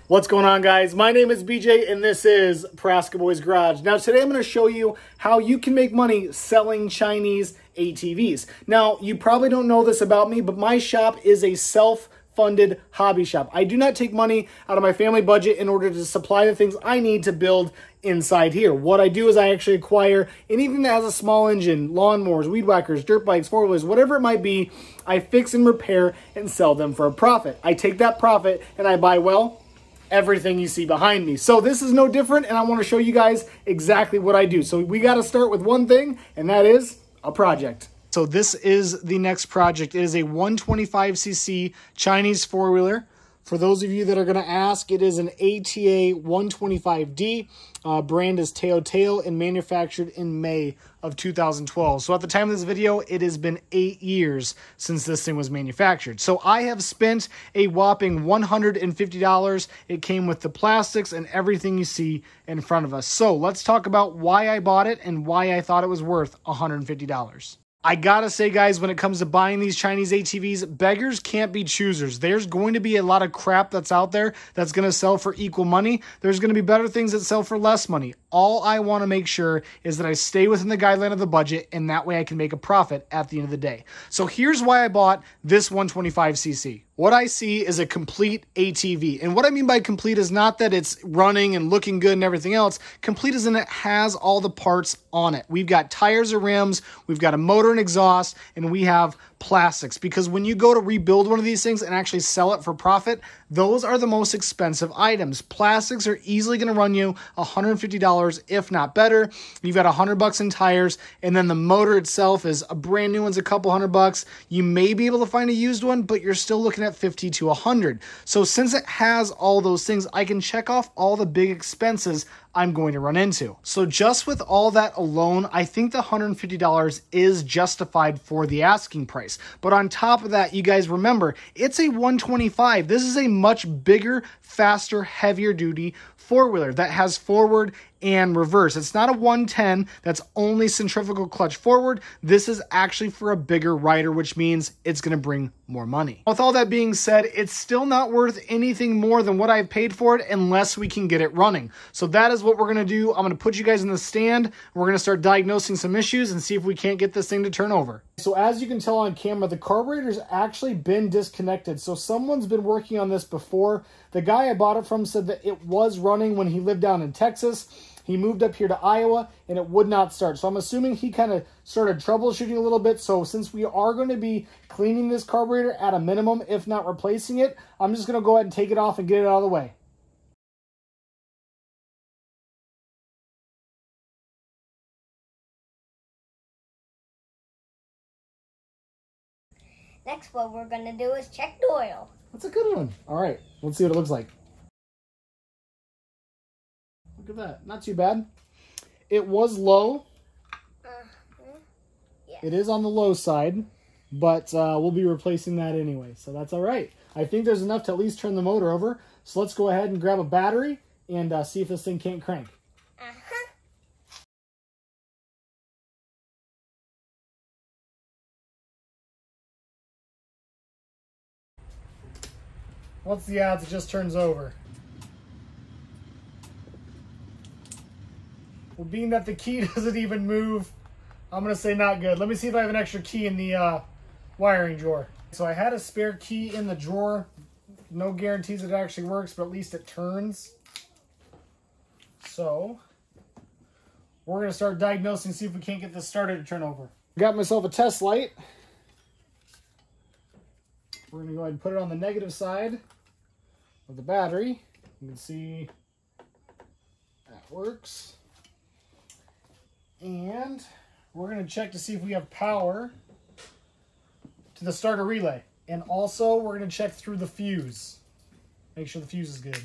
What's going on, guys? My name is BJ and this is Praska Boys Garage. Now today I'm going to show you how you can make money selling Chinese ATVs. Now you probably don't know this about me, but my shop is a self-funded hobby shop. I do not take money out of my family budget in order to supply the things I need to build inside here. What I do is I actually acquire anything that has a small engine, lawnmowers, weed whackers, dirt bikes, four-wheelers, whatever it might be. I fix and repair and sell them for a profit. I take that profit and I buy, well, everything you see behind me. So this is no different, and I want to show you guys exactly what I do. So we got to start with one thing, and that is a project. So this is the next project. It is a 125cc Chinese four-wheeler. For those of you that are going to ask, it is an ATA 125D. Brand is Teo and manufactured in May of 2012. So at the time of this video, it has been 8 years since this thing was manufactured. So I have spent a whopping $150. It came with the plastics and everything you see in front of us. So let's talk about why I bought it and why I thought it was worth $150. I gotta say, guys, when it comes to buying these Chinese ATVs, beggars can't be choosers. There's going to be a lot of crap that's out there that's going to sell for equal money. There's going to be better things that sell for less money. All I want to make sure is that I stay within the guideline of the budget, and that way I can make a profit at the end of the day. So here's why I bought this 125cc. What I see is a complete ATV. And what I mean by complete is not that it's running and looking good and everything else. Complete is in it has all the parts on it. We've got tires or rims, we've got a motor and exhaust, and we have plastics. Because when you go to rebuild one of these things and actually sell it for profit, those are the most expensive items. Plastics are easily going to run you $150, if not better. You've got $100 in tires, and then the motor itself is a brand new one's a couple $100. You may be able to find a used one, but you're still looking at $50 to $100. So since it has all those things, I can check off all the big expenses I'm going to run into. So just with all that alone, I think the $150 is justified for the asking price. But on top of that, you guys remember, it's a 125. This is a much bigger, faster, heavier duty four-wheeler that has forward and reverse. It's not a 110 that's only centrifugal clutch forward. This is actually for a bigger rider, which means it's going to bring more money. With all that being said, it's still not worth anything more than what I've paid for it unless we can get it running. So that is what we're going to do. I'm going to put you guys in the stand. We're going to start diagnosing some issues and see if we can't get this thing to turn over. So as you can tell on camera, the carburetor's actually been disconnected. So someone's been working on this before. The guy I bought it from said that it was running when he lived down in Texas. He moved up here to Iowa and it would not start. So I'm assuming he kind of started troubleshooting a little bit. So since we are going to be cleaning this carburetor at a minimum, if not replacing it, I'm just going to go ahead and take it off and get it out of the way. Next, what we're going to do is check the oil. That's a good one. All right, let's see what it looks like. Look at that. Not too bad. It was low. Yeah. It is on the low side, but we'll be replacing that anyway, so that's all right. I think there's enough to at least turn the motor over. So let's go ahead and grab a battery and see if this thing can't crank. What's the odds it just turns over? Well, being that the key doesn't even move, I'm going to say not good. Let me see if I have an extra key in the wiring drawer. So I had a spare key in the drawer. No guarantees it actually works, but at least it turns. So we're going to start diagnosing, see if we can't get this started to turn over. Got myself a test light. We're going to go ahead and put it on the negative side of the battery. You can see that works. And we're going to check to see if we have power to the starter relay. And also, we're going to check through the fuse. Make sure the fuse is good.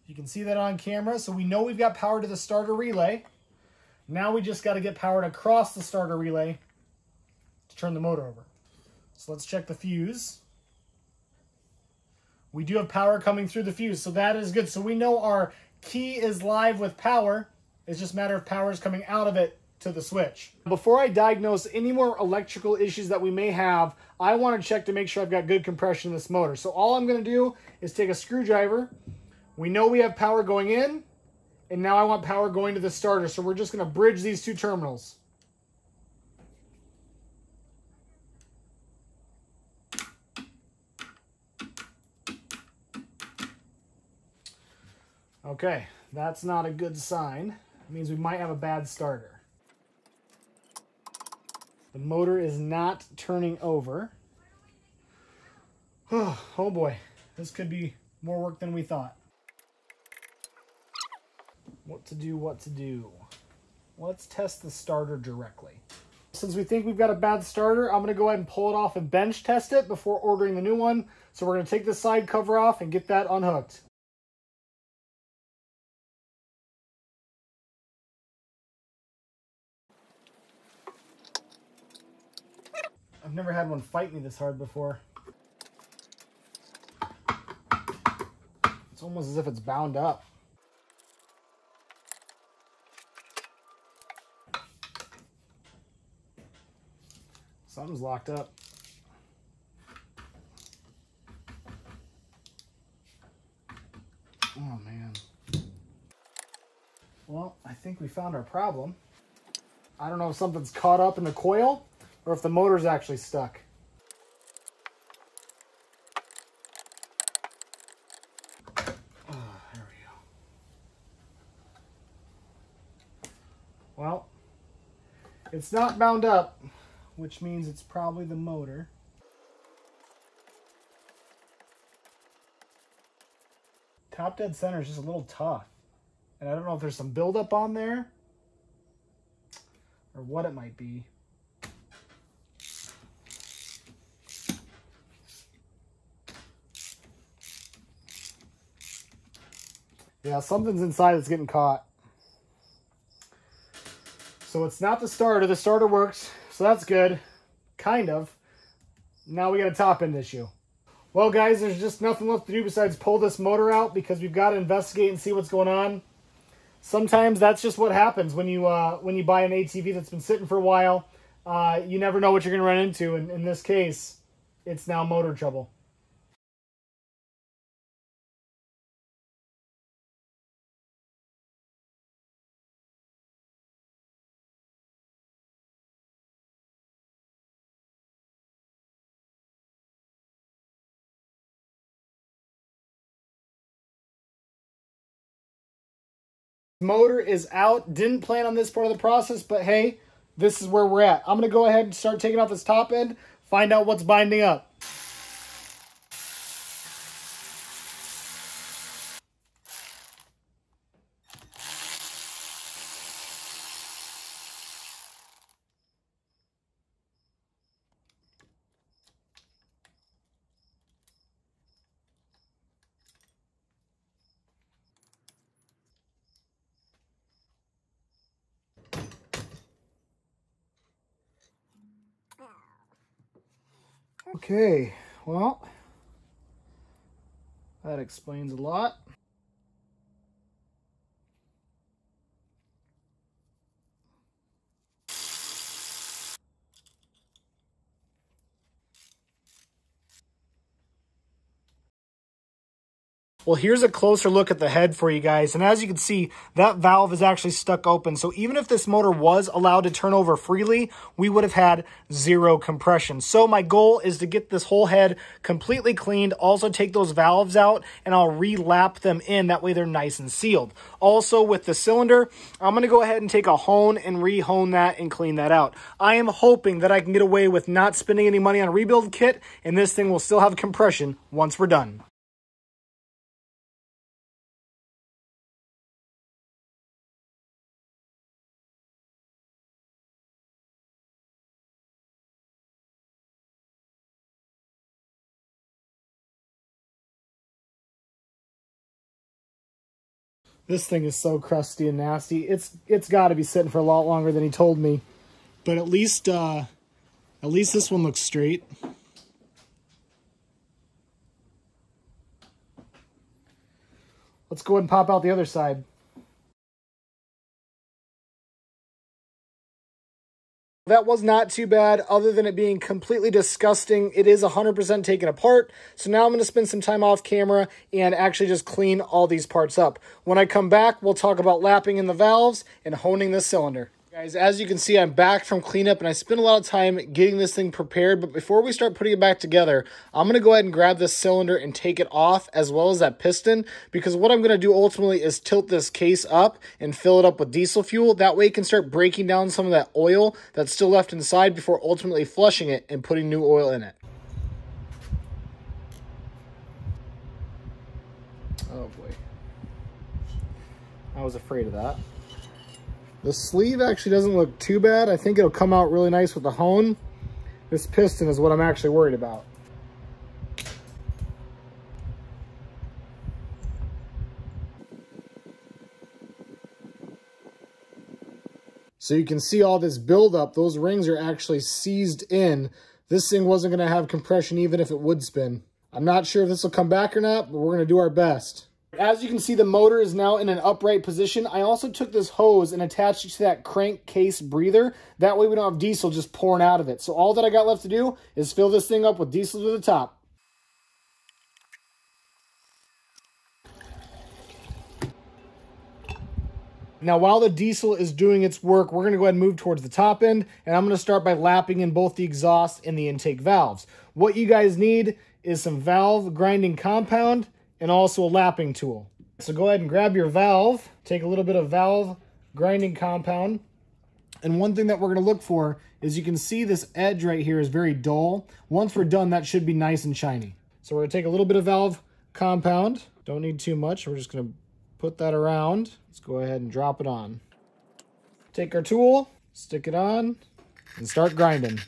You can see that on camera. So we know we've got power to the starter relay. Now we just got to get powered across the starter relay to turn the motor over. So let's check the fuse. We do have power coming through the fuse, so that is good. So we know our key is live with power. It's just a matter of power is coming out of it to the switch. Before I diagnose any more electrical issues that we may have, I want to check to make sure I've got good compression in this motor. So all I'm going to do is take a screwdriver. We know we have power going in, and now I want power going to the starter. So we're just going to bridge these two terminals. Okay, that's not a good sign. It means we might have a bad starter. The motor is not turning over. Oh boy, this could be more work than we thought. What to do, what to do. Let's test the starter directly. Since we think we've got a bad starter, I'm going to go ahead and pull it off and bench test it before ordering the new one. So we're going to take the side cover off and get that unhooked. I've never had one fight me this hard before. It's almost as if it's bound up. Something's locked up. Oh man. Well, I think we found our problem. I don't know if something's caught up in the coil or if the motor's actually stuck. Oh, there we go. Well, it's not bound up, which means it's probably the motor. Top dead center is just a little tough. And I don't know if there's some buildup on there or what it might be. Yeah, something's inside that's getting caught. So it's not the starter. The starter works, so that's good. Kind of. Now we got a top end issue. Well, guys, there's just nothing left to do besides pull this motor out because we've got to investigate and see what's going on. Sometimes that's just what happens when you buy an ATV that's been sitting for a while. You never know what you're going to run into. And in this case, it's now motor trouble. Motor is out. Didn't plan on this part of the process, but hey, this is where we're at. I'm going to go ahead and start taking off this top end, find out what's binding up. Okay, well, that explains a lot. Well, here's a closer look at the head for you guys. And as you can see, that valve is actually stuck open. So even if this motor was allowed to turn over freely, we would have had zero compression. So my goal is to get this whole head completely cleaned, also take those valves out, and I'll re-lap them in. That way they're nice and sealed. Also with the cylinder, I'm going to go ahead and take a hone and re-hone that and clean that out. I am hoping that I can get away with not spending any money on a rebuild kit, and this thing will still have compression once we're done. This thing is so crusty and nasty. It's got to be sitting for a lot longer than he told me. But at least this one looks straight. Let's go ahead and pop out the other side. That was not too bad, other than it being completely disgusting. It is 100% taken apart. So now I'm going to spend some time off camera and actually just clean all these parts up. When I come back, we'll talk about lapping in the valves and honing this cylinder. Guys, as you can see, I'm back from cleanup and I spent a lot of time getting this thing prepared. But before we start putting it back together, I'm going to go ahead and grab this cylinder and take it off, as well as that piston, because what I'm going to do ultimately is tilt this case up and fill it up with diesel fuel. That way it can start breaking down some of that oil that's still left inside before ultimately flushing it and putting new oil in it. Oh boy. I was afraid of that. The sleeve actually doesn't look too bad. I think it'll come out really nice with the hone. This piston is what I'm actually worried about. So you can see all this buildup. Those rings are actually seized in. This thing wasn't going to have compression even if it would spin. I'm not sure if this will come back or not, but we're going to do our best. As you can see, the motor is now in an upright position. I also took this hose and attached it to that crankcase breather. That way we don't have diesel just pouring out of it. So all that I got left to do is fill this thing up with diesel to the top. Now, while the diesel is doing its work, we're going to go ahead and move towards the top end, and I'm going to start by lapping in both the exhaust and the intake valves. What you guys need is some valve grinding compound and also a lapping tool. So go ahead and grab your valve, take a little bit of valve grinding compound, and one thing that we're going to look for is you can see this edge right here is very dull. Once we're done, that should be nice and shiny. So we're going to take a little bit of valve compound. Don't need too much. We're just going to put that around. Let's go ahead and drop it on. Take our tool, stick it on, and start grinding.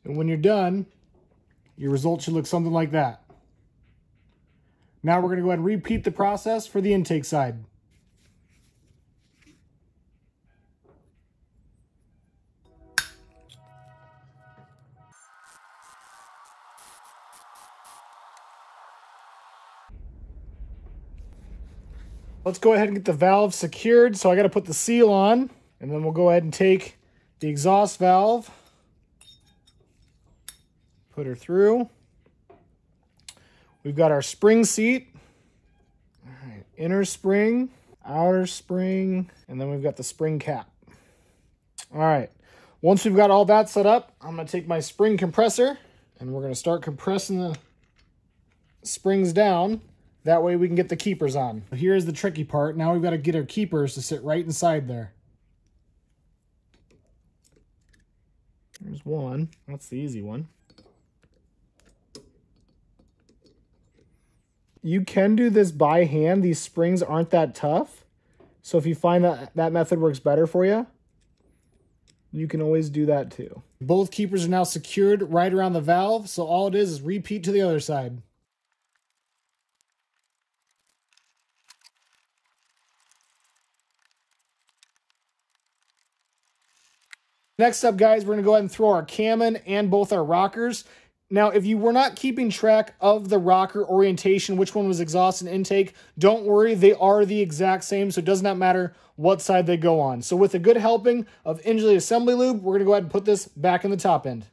And when you're done, your result should look something like that. Now we're going to go ahead and repeat the process for the intake side. Let's go ahead and get the valve secured. So I got to put the seal on, and then we'll go ahead and take the exhaust valve, put her through. We've got our spring seat, all right, inner spring, outer spring, and then we've got the spring cap. All right, once we've got all that set up, I'm going to take my spring compressor and we're going to start compressing the springs down. That way we can get the keepers on. Here's the tricky part. Now we've got to get our keepers to sit right inside there. There's one. That's the easy one. You can do this by hand. These springs aren't that tough. So if you find that that method works better for you, you can always do that too. Both keepers are now secured right around the valve. So all it is repeat to the other side. Next up, guys, we're going to go ahead and throw our cam in and both our rockers. Now, if you were not keeping track of the rocker orientation, which one was exhaust and intake, don't worry, they are the exact same, so it does not matter what side they go on. So with a good helping of Ingeley assembly lube, we're going to go ahead and put this back in the top end.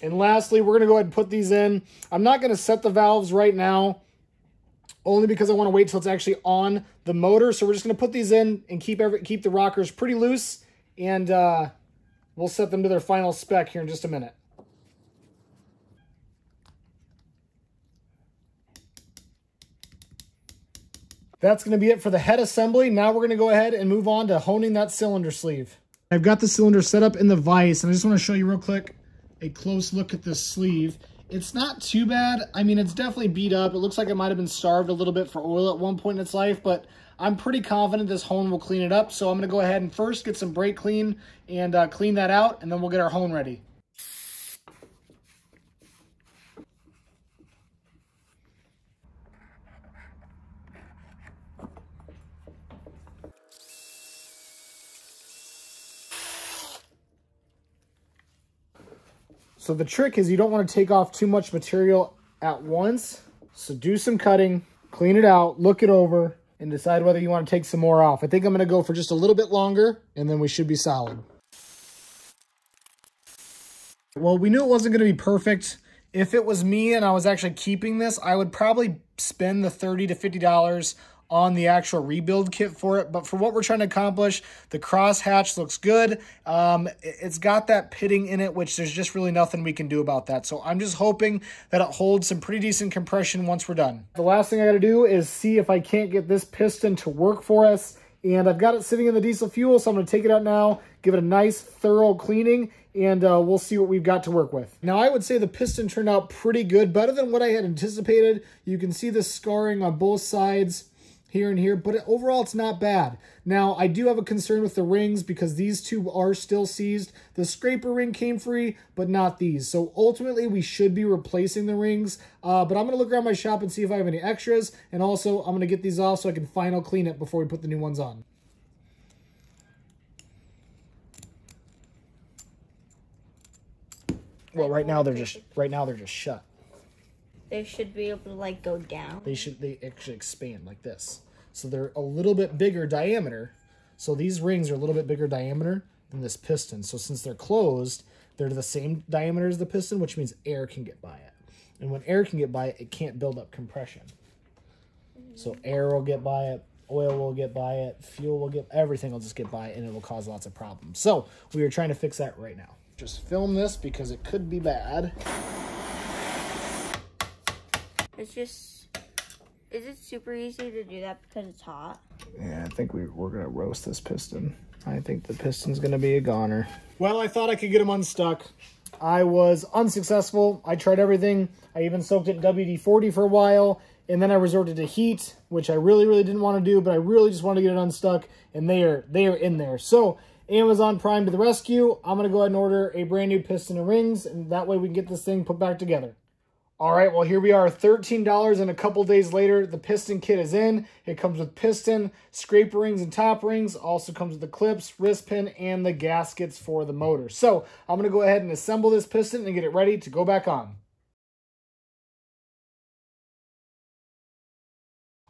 And lastly, we're going to go ahead and put these in. I'm not going to set the valves right now, only because I want to wait till it's actually on the motor. So we're just going to put these in and keep the rockers pretty loose, and we'll set them to their final spec here in just a minute. That's going to be it for the head assembly. Now we're going to go ahead and move on to honing that cylinder sleeve. I've got the cylinder set up in the vise, and I just want to show you real quick a close look at this sleeve. It's not too bad. I mean, it's definitely beat up. It looks like it might have been starved a little bit for oil at one point in its life, but I'm pretty confident this hone will clean it up. So I'm going to go ahead and first get some brake clean and clean that out, and then we'll get our hone ready. So the trick is you don't want to take off too much material at once. So do some cutting, clean it out, look it over, and decide whether you want to take some more off. I think I'm going to go for just a little bit longer, and then we should be solid. Well, we knew it wasn't going to be perfect. If it was me and I was actually keeping this, I would probably spend the $30 to $50 on the actual rebuild kit for it. But for what we're trying to accomplish, the crosshatch looks good. It's got that pitting in it, which there's just really nothing we can do about that. So I'm just hoping that it holds some pretty decent compression once we're done. The last thing I got to do is see if I can't get this piston to work for us. And I've got it sitting in the diesel fuel, so I'm going to take it out now, give it a nice thorough cleaning, and we'll see what we've got to work with. Now, I would say the piston turned out pretty good, better than what I had anticipated. You can see the scarring on both sides here and here, but overall it's not bad. Now, I do have a concern with the rings because these two are still seized. The scraper ring came free, but not these. So ultimately, we should be replacing the rings, but I'm gonna look around my shop and see if I have any extras, and also I'm gonna get these off so I can final clean it before we put the new ones on. Well, right now they're just shut. They should be able to like go down. They actually expand like this. So they're a little bit bigger diameter. So these rings are a little bit bigger diameter than this piston. So since they're closed, they're the same diameter as the piston, which means air can get by it. And when air can get by it, it can't build up compression. So air will get by it, oil will get by it, fuel will get, everything will just get by it, and it will cause lots of problems. So we are trying to fix that right now. Just film this because it could be bad. Is it super easy to do that because it's hot? Yeah, I think we're going to roast this piston. I think the piston's going to be a goner. Well, I thought I could get him unstuck. I was unsuccessful. I tried everything. I even soaked it in WD-40 for a while, and then I resorted to heat, which I really, really didn't want to do, but I really just wanted to get it unstuck, and they are in there. So Amazon Prime to the rescue. I'm going to go ahead and order a brand new piston and rings, and that way we can get this thing put back together. All right, well, here we are, $13, and a couple days later, the piston kit is in. It comes with piston, scraper rings, and top rings. Also comes with the clips, wrist pin, and the gaskets for the motor. So I'm going to go ahead and assemble this piston and get it ready to go back on.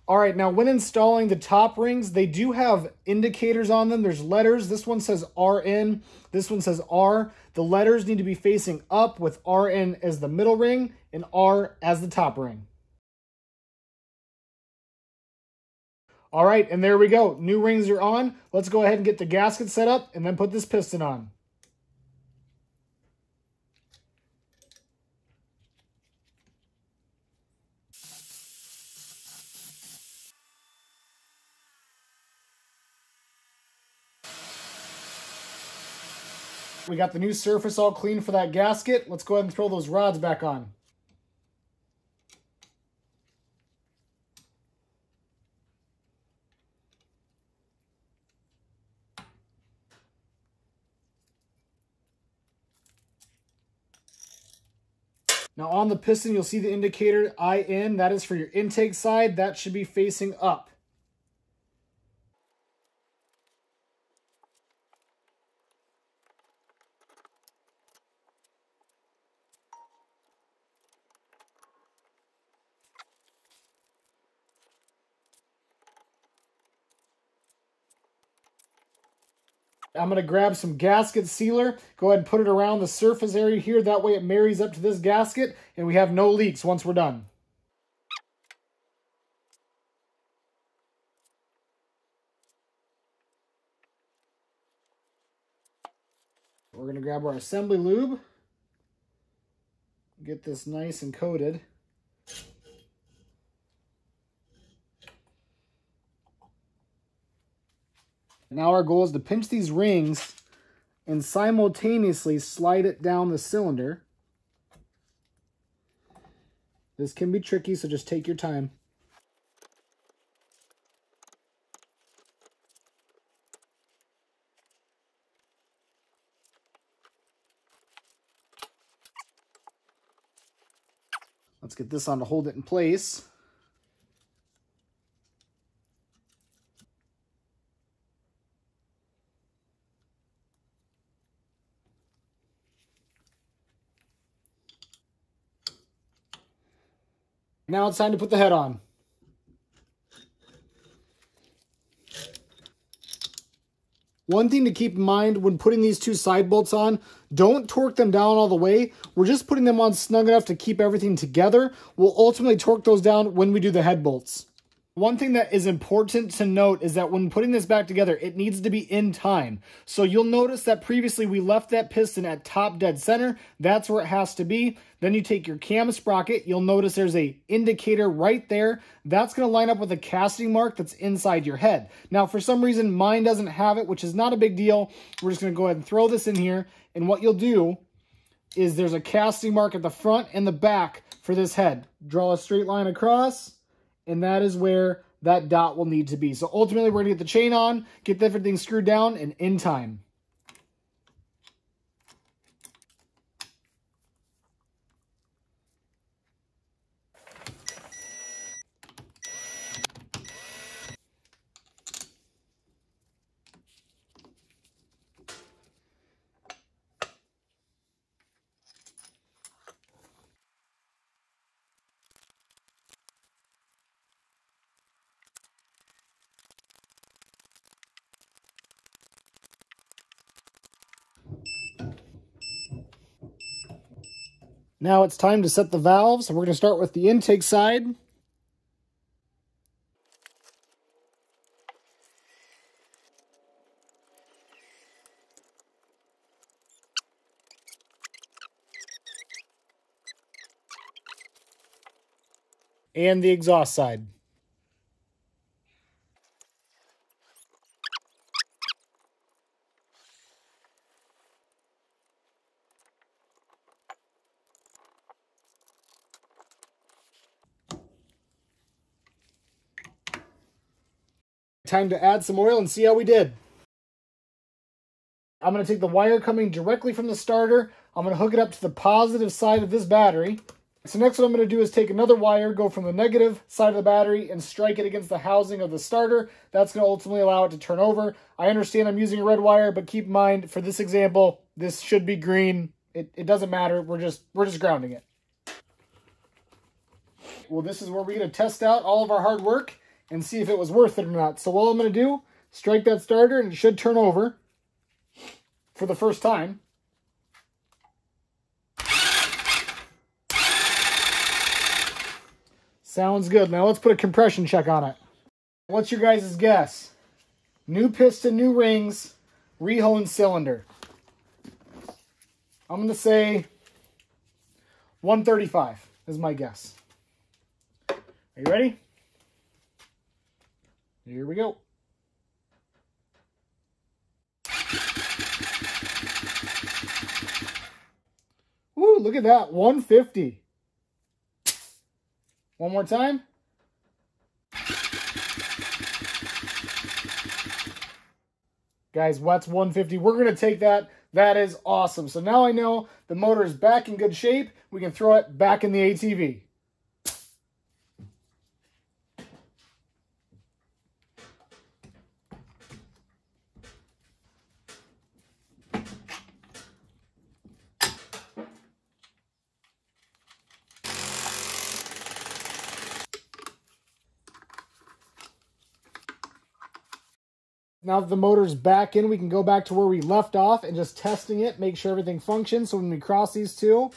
All right, now when installing the top rings, they do have indicators on them. There's letters. This one says RN. This one says R. The letters need to be facing up with RN as the middle ring and R as the top ring. All right, and there we go. New rings are on. Let's go ahead and get the gasket set up and then put this piston on. We got the new surface all clean for that gasket. Let's go ahead and throw those rods back on. Now on the piston, you'll see the indicator IN. That is for your intake side. That should be facing up. I'm going to grab some gasket sealer, go ahead and put it around the surface area here. That way it marries up to this gasket and we have no leaks once we're done. We're going to grab our assembly lube, get this nice and coated. Now our goal is to pinch these rings and simultaneously slide it down the cylinder. This can be tricky, so just take your time. Let's get this on to hold it in place. Now it's time to put the head on. One thing to keep in mind when putting these two side bolts on, don't torque them down all the way. We're just putting them on snug enough to keep everything together. We'll ultimately torque those down when we do the head bolts. One thing that is important to note is that when putting this back together, it needs to be in time. So you'll notice that previously we left that piston at top dead center. That's where it has to be. Then you take your cam sprocket. You'll notice there's a indicator right there. That's going to line up with a casting mark that's inside your head. Now, for some reason, mine doesn't have it, which is not a big deal. We're just going to go ahead and throw this in here. And what you'll do is there's a casting mark at the front and the back for this head. Draw a straight line across. And that is where that dot will need to be. So ultimately, we're going to get the chain on, get everything screwed down, and in time. Now it's time to set the valves. We're going to start with the intake side. And the exhaust side. Time to add some oil and see how we did. I'm going to take the wire coming directly from the starter. I'm going to hook it up to the positive side of this battery. So next what I'm going to do is take another wire, go from the negative side of the battery and strike it against the housing of the starter. That's going to ultimately allow it to turn over. I understand I'm using a red wire, but keep in mind for this example, this should be green. It doesn't matter. We're just grounding it. Well, this is where we're going to test out all of our hard work and see if it was worth it or not. So what I'm going to do, strike that starter and it should turn over for the first time. Sounds good. Now let's put a compression check on it. What's your guys' guess? New piston, new rings, rehoned cylinder. I'm going to say 135 is my guess. Are you ready? Here we go. Woo, look at that, 150. One more time. Guys, that's 150. We're going to take that. That is awesome. So now I know the motor is back in good shape. We can throw it back in the ATV. Now that the motor's back in, we can go back to where we left off and just testing it, make sure everything functions. So when we cross these two,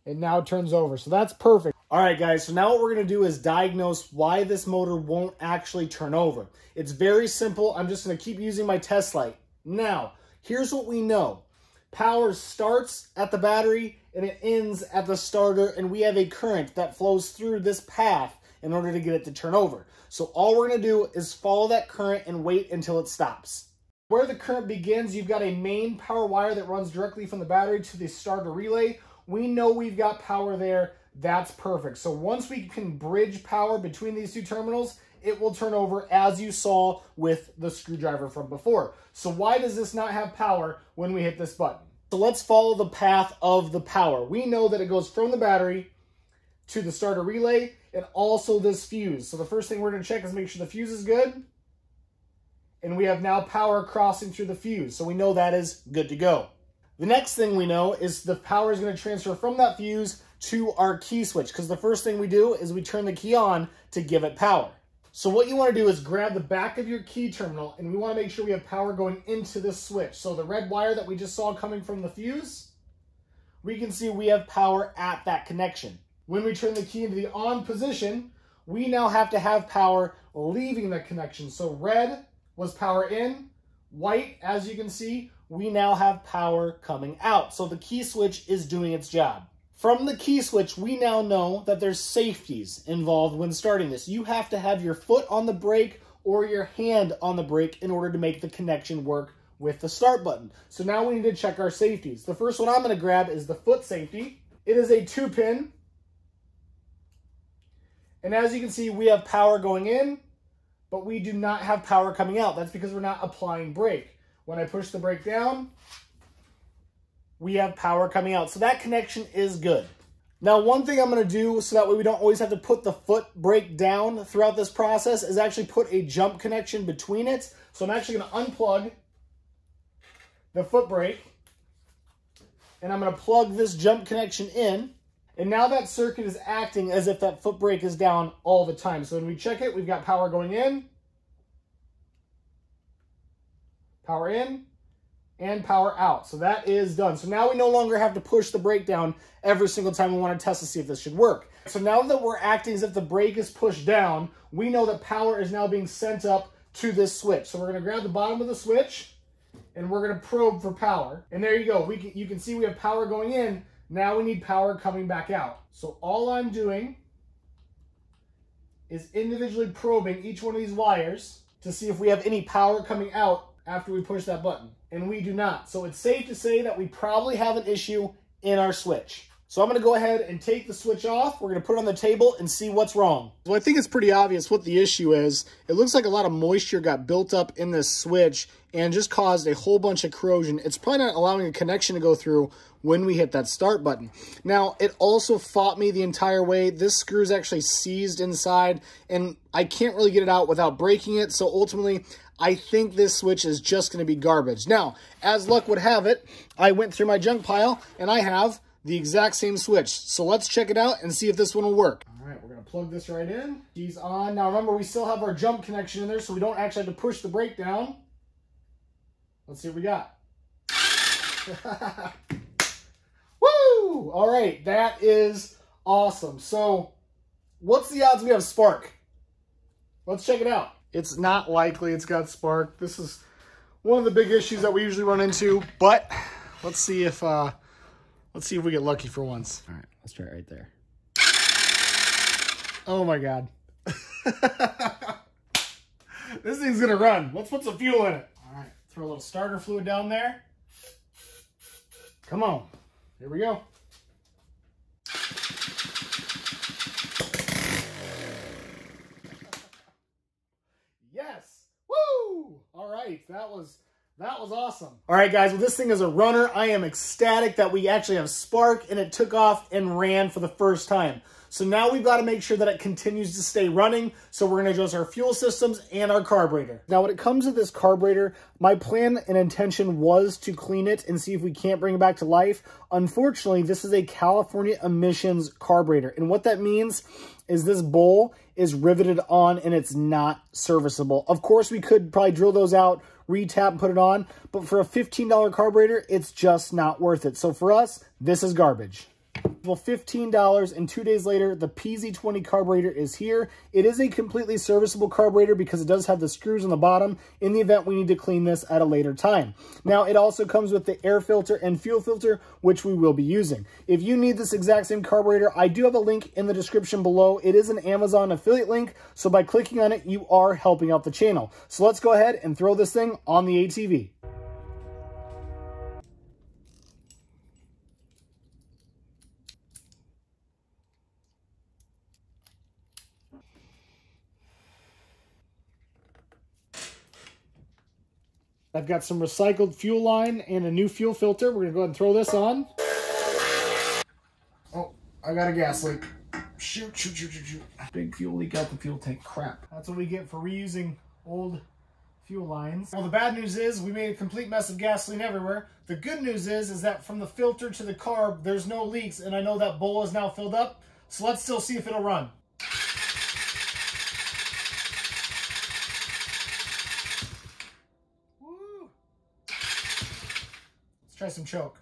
it now turns over. So that's perfect. All right, guys, so now what we're going to do is diagnose why this motor won't actually turn over. It's very simple. I'm just going to keep using my test light. Now, here's what we know. Power starts at the battery and it ends at the starter, and we have a current that flows through this path in order to get it to turn over. So all we're going to do is follow that current and wait until it stops. Where the current begins, you've got a main power wire that runs directly from the battery to the starter relay. We know we've got power there. That's perfect. So once we can bridge power between these two terminals, it will turn over as you saw with the screwdriver from before. So why does this not have power when we hit this button? So let's follow the path of the power. We know that it goes from the battery to the starter relay and also this fuse. So the first thing we're going to check is make sure the fuse is good. And we have now power crossing through the fuse. So we know that is good to go. The next thing we know is the power is going to transfer from that fuse to our key switch, because the first thing we do is we turn the key on to give it power. So what you want to do is grab the back of your key terminal, and we want to make sure we have power going into this switch. So the red wire that we just saw coming from the fuse, we can see we have power at that connection. When we turn the key into the on position, we now have to have power leaving the connection. So red was power in, white, as you can see, we now have power coming out. So the key switch is doing its job. From the key switch, we now know that there's safeties involved when starting this. You have to have your foot on the brake or your hand on the brake in order to make the connection work with the start button. So now we need to check our safeties. The first one I'm going to grab is the foot safety. It is a 2-pin. And as you can see, we have power going in, but we do not have power coming out. That's because we're not applying brake. When I push the brake down, we have power coming out. So that connection is good. Now, one thing I'm going to do so that way we don't always have to put the foot brake down throughout this process is actually put a jump connection between it. So I'm actually going to unplug the foot brake, and I'm going to plug this jump connection in. And now that circuit is acting as if that foot brake is down all the time. So when we check it, we've got power going in, and power out. So that is done. So now we no longer have to push the brake down every single time we want to test to see if this should work. So now that we're acting as if the brake is pushed down, we know that power is now being sent up to this switch. So we're going to grab the bottom of the switch, and we're going to probe for power. And there you go. You can see we have power going in. Now we need power coming back out. So all I'm doing is individually probing each one of these wires to see if we have any power coming out after we push that button. And we do not. So it's safe to say that we probably have an issue in our switch. So I'm going to go ahead and take the switch off. We're going to put it on the table and see what's wrong. Well, I think it's pretty obvious what the issue is. It looks like a lot of moisture got built up in this switch and just caused a whole bunch of corrosion. It's probably not allowing a connection to go through when we hit that start button. Now, it also fought me the entire way. This screw is actually seized inside, and I can't really get it out without breaking it. So ultimately, I think this switch is just going to be garbage. Now, as luck would have it, I went through my junk pile, and I have the exact same switch. So let's check it out and see if this one will work. All right, we're going to plug this right in. Keys on. Now remember, we still have our jump connection in there, so we don't actually have to push the brake down. Let's see what we got. Woo! All right, that is awesome. So what's the odds we have spark? Let's check it out. It's not likely it's got spark. This is one of the big issues that we usually run into, but let's see if we get lucky for once. All right, let's try it right there. Oh my God. This thing's gonna run. Let's put some fuel in it. All right, throw a little starter fluid down there. Come on, here we go. Yes, woo! All right, that was awesome. All right, guys, well, this thing is a runner. I am ecstatic that we actually have spark, and it took off and ran for the first time. So now we've got to make sure that it continues to stay running. So we're going to adjust our fuel systems and our carburetor. Now, when it comes to this carburetor, my plan and intention was to clean it and see if we can't bring it back to life. Unfortunately, this is a California emissions carburetor. And what that means is this bowl is riveted on and it's not serviceable. Of course, we could probably drill those out, retap and put it on, but for a $15 carburetor, it's just not worth it. So for us, this is garbage. Well, $15, and 2 days later, the PZ20 carburetor is here. It is a completely serviceable carburetor because it does have the screws on the bottom in the event we need to clean this at a later time. Now, it also comes with the air filter and fuel filter, which we will be using. If you need this exact same carburetor, I do have a link in the description below. It is an Amazon affiliate link, so by clicking on it, you are helping out the channel. So let's go ahead and throw this thing on the ATV. I've got some recycled fuel line and a new fuel filter. We're going to go ahead and throw this on. Oh, I got a gas leak. Shoot. Big fuel leak out the fuel tank. Crap. That's what we get for reusing old fuel lines. Well, the bad news is we made a complete mess of gasoline everywhere. The good news is that from the filter to the carb, there's no leaks, and I know that bowl is now filled up. So let's still see if it'll run. Woo. Let's try some choke.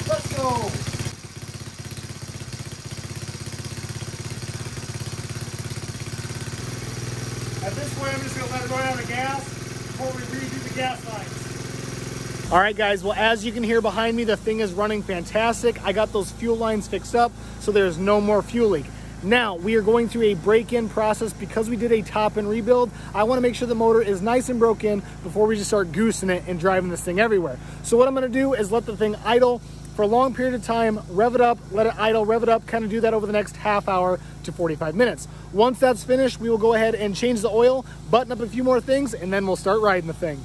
Let's go! At this point, I'm just going to let it run out of gas before we redo the gas lines. All right, guys. Well, as you can hear behind me, the thing is running fantastic. I got those fuel lines fixed up, so there's no more fuel leak. Now, we are going through a break-in process because we did a top-end rebuild. I want to make sure the motor is nice and broken before we just start goosing it and driving this thing everywhere. So what I'm going to do is let the thing idle for a long period of time, rev it up, let it idle, rev it up, kind of do that over the next half hour to 45 minutes. Once that's finished, we will go ahead and change the oil, button up a few more things, and then we'll start riding the thing.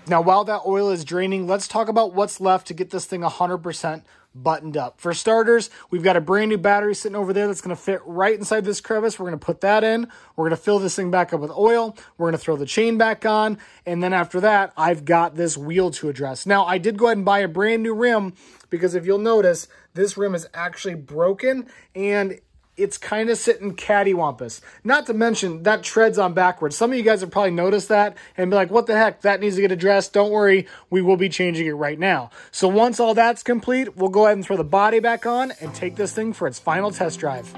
Now, while that oil is draining, let's talk about what's left to get this thing 100% buttoned up. For starters, we've got a brand new battery sitting over there that's going to fit right inside this crevice. We're going to put that in. We're going to fill this thing back up with oil. We're going to throw the chain back on. And then after that, I've got this wheel to address. Now, I did go ahead and buy a brand new rim because if you'll notice, this rim is actually broken and it's kind of sitting cattywampus. Not to mention that treads on backwards. Some of you guys have probably noticed that and be like, what the heck? That needs to get addressed. Don't worry. We will be changing it right now. So once all that's complete, we'll go ahead and throw the body back on and take this thing for its final test drive.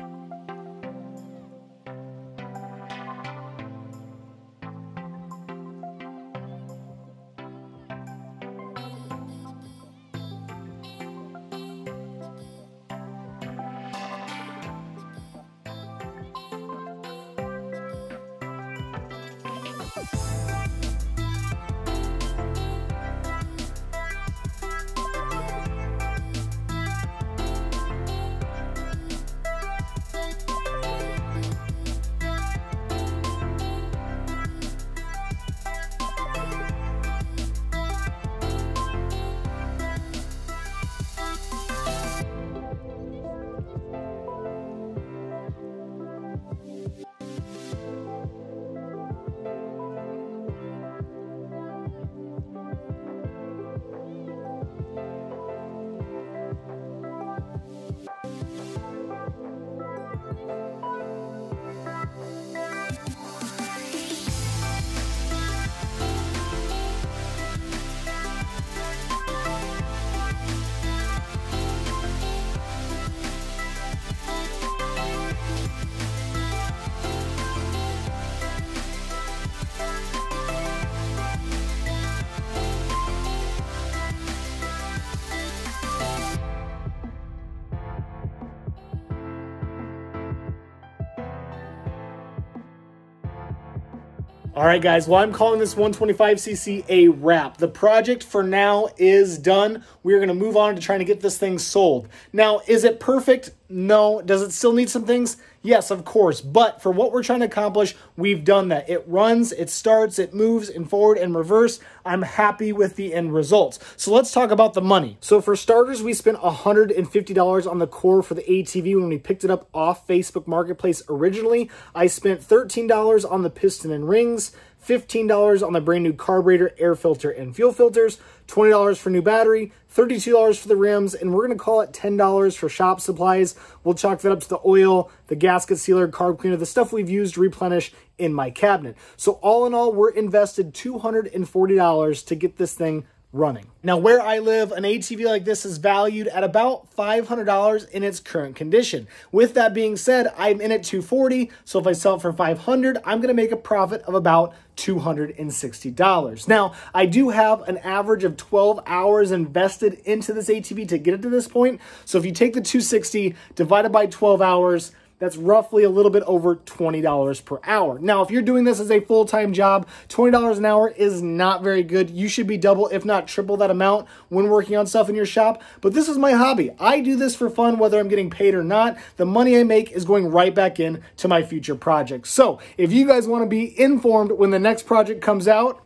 All right, guys, well, I'm calling this 125cc a wrap. The project for now is done. We're going to move on to trying to get this thing sold. Now, is it perfect? No. Does it still need some things? Yes, of course. But for what we're trying to accomplish, we've done that. It runs, it starts, it moves in forward and reverse. I'm happy with the end results. So let's talk about the money. So for starters, we spent $150 on the core for the ATV when we picked it up off Facebook Marketplace originally. I spent $13 on the piston and rings, $15 on the brand new carburetor, air filter, and fuel filters, $20 for new battery, $32 for the rims, and we're going to call it $10 for shop supplies. We'll chalk that up to the oil, the gasket sealer, carb cleaner, the stuff we've used to replenish in my cabinet. So all in all, we're invested $240 to get this thing running. Now, where I live, an ATV like this is valued at about $500 in its current condition. With that being said, I'm in at $240, so if I sell it for $500, I'm going to make a profit of about $260. Now, I do have an average of 12 hours invested into this ATV to get it to this point. So if you take the $260 divided by 12 hours, That's roughly a little bit over $20 per hour. Now, if you're doing this as a full-time job, $20 an hour is not very good. You should be double, if not triple that amount when working on stuff in your shop. But this is my hobby. I do this for fun, whether I'm getting paid or not. The money I make is going right back in to my future projects. So if you guys want to be informed when the next project comes out,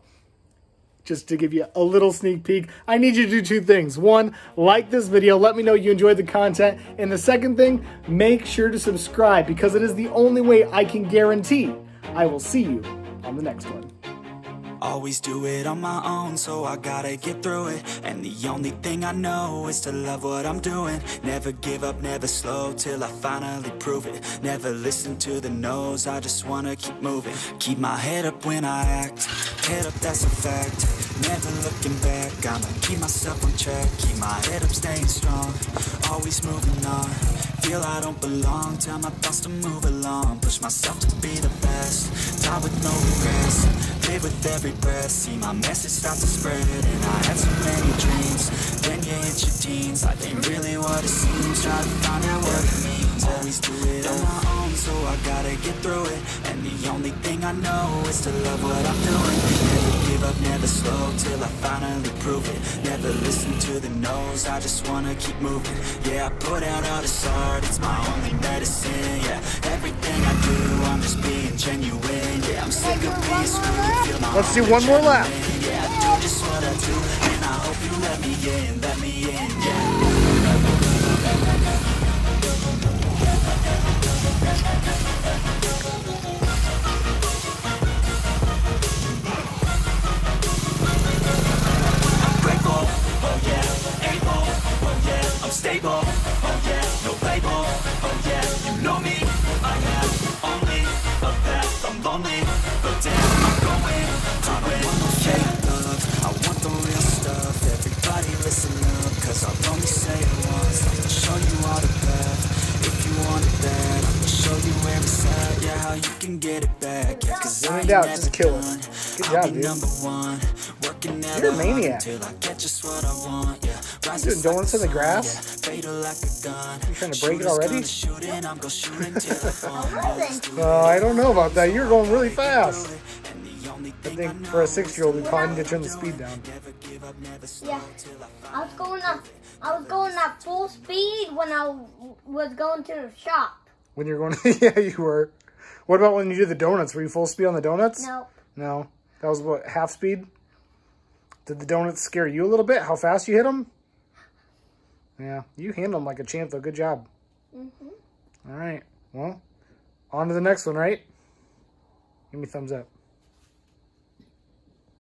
just to give you a little sneak peek, I need you to do two things. One, like this video. Let me know you enjoyed the content. And the second thing, make sure to subscribe because it is the only way I can guarantee I will see you on the next one. Always do it on my own, so I gotta get through it. And the only thing I know is to love what I'm doing. Never give up, never slow, till I finally prove it. Never listen to the no's, I just wanna keep moving. Keep my head up when I act, head up, that's a fact. Never looking back, I'ma keep myself on track. Keep my head up, staying strong, always moving on. Feel I don't belong, tell my thoughts to move along. Push myself to be the best, die with no regrets. Live with every breath, see my message start to spread. And I had so many dreams, then you hit your teens. Life ain't really what it seems, try to find out what it means. Always do it on my own, so I gotta get through it. And the only thing I know is to love what I'm doing. Never give up, never slow, till I finally prove it. Never listen to the no's, I just wanna keep moving. Yeah, I put out all this art, it's my only medicine. Yeah, everything I do, I'm just being genuine. Yeah, I'm sick of being screwed. Let's do one more lap. Yeah, I do just what I do, and I hope you let me in, yeah. I'm grateful, oh yeah, able, oh yeah, I'm stable, oh yeah, no label, oh yeah, you know me, I have only a path, I'm lonely, but damn, I'm going to win. I don't want no fake love, I want the real stuff. Everybody listen up, cause I'll only say it once. I'll show you all the path, if you want it bad. I'll show you where it's at, yeah, how you can get it back. Yeah, cause I ain't doubt, never just kill it. done. Good I'll job, be dude. number one, working You're a maniac. till I get just what I want, yeah. Doing donuts in the grass? Fatal like a gun. You trying to break it already? I'm gonna shoot until I fall. I don't know about that. You're going really fast. I think for a 6-year-old, we probably need to turn the speed down. Yeah, I was going at full speed when I was going to the shop. When you're going, yeah, you were. What about when you did the donuts? Were you full speed on the donuts? Nope. No. That was what, half speed? Did the donuts scare you a little bit? How fast you hit them? Yeah, you handled them like a champ, though. Good job. Mm-hmm. All right. Well, on to the next one, right? Give me a thumbs up.